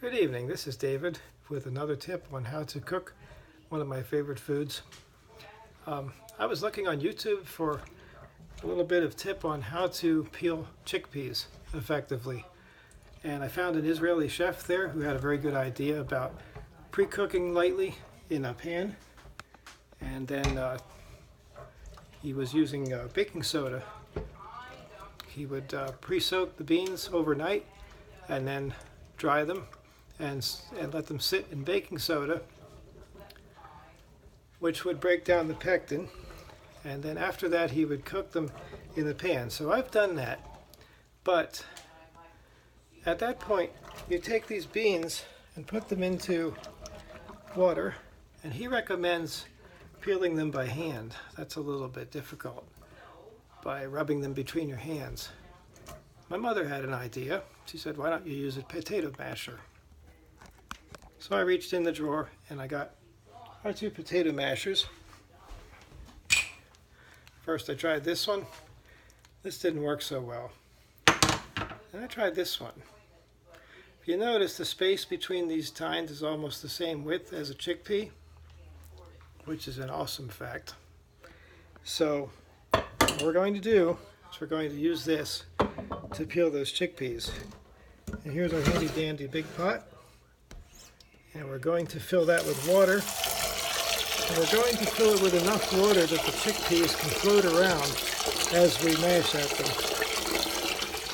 Good evening, this is David with another tip on how to cook one of my favorite foods. I was looking on YouTube for a little bit of tip on how to peel chickpeas effectively. And I found an Israeli chef there who had a very good idea about pre-cooking lightly in a pan. And then he was using baking soda. He would pre-soak the beans overnight and then dry them and let them sit in baking soda, which would break down the pectin, and then after that he would cook them in the pan. So I've done that, but at that point you take these beans and put them into water, and he recommends peeling them by hand. That's a little bit difficult, by rubbing them between your hands. My mother had an idea. She said, why don't you use a potato masher? So I reached in the drawer and I got our two potato mashers. First I tried this one. This didn't work so well. And I tried this one. If you notice, the space between these tines is almost the same width as a chickpea, which is an awesome fact. So what we're going to do is we're going to use this to peel those chickpeas. And here's our handy dandy big pot. And we're going to fill that with water. And we're going to fill it with enough water that the chickpeas can float around as we mash at them.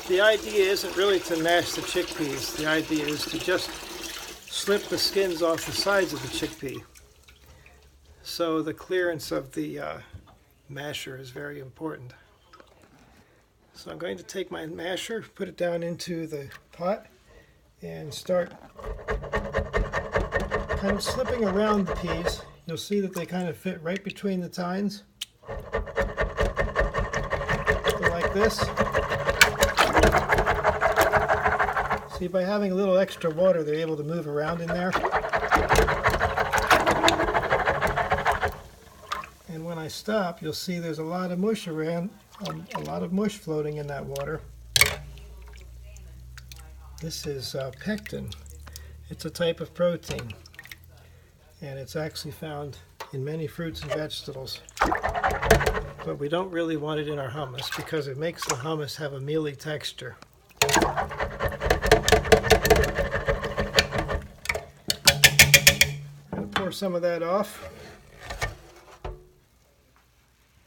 The idea isn't really to mash the chickpeas. The idea is to just slip the skins off the sides of the chickpea. So the clearance of the masher is very important. So I'm going to take my masher, put it down into the pot, and start kind of slipping around the peas. You'll see that they kind of fit right between the tines. So like this. See, by having a little extra water, they're able to move around in there. And when I stop, you'll see there's a lot of mush around, a lot of mush floating in that water. This is pectin. It's a type of protein, and it's actually found in many fruits and vegetables. But we don't really want it in our hummus because it makes the hummus have a mealy texture. I'm going to pour some of that off.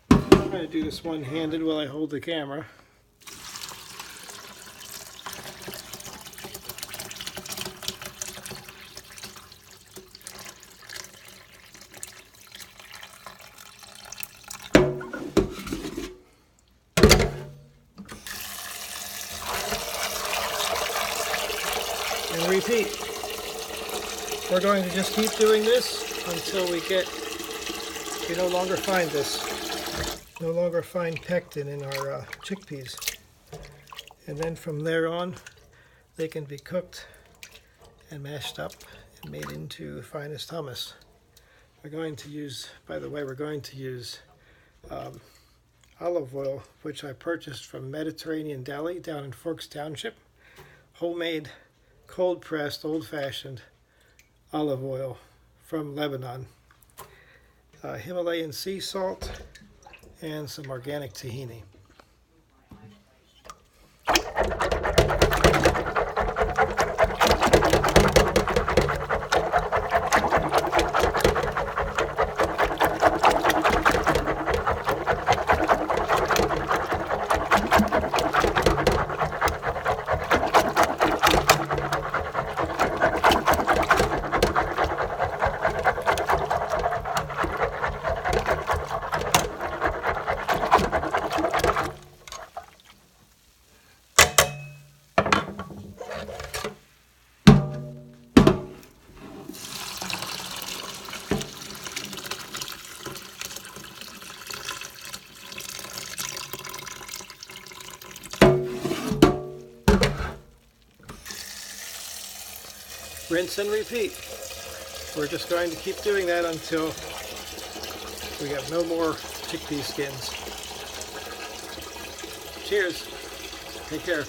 I'm going to do this one-handed while I hold the camera. And repeat. We're going to just keep doing this until we no longer find this. No longer find pectin in our chickpeas. And then from there on, they can be cooked and mashed up and made into the finest hummus. We're going to use, by the way, olive oil, which I purchased from Mediterranean Deli down in Forks Township. Homemade, cold-pressed, old-fashioned olive oil from Lebanon. Himalayan sea salt and some organic tahini. Rinse and repeat. We're just going to keep doing that until we have no more chickpea skins. Cheers. Take care.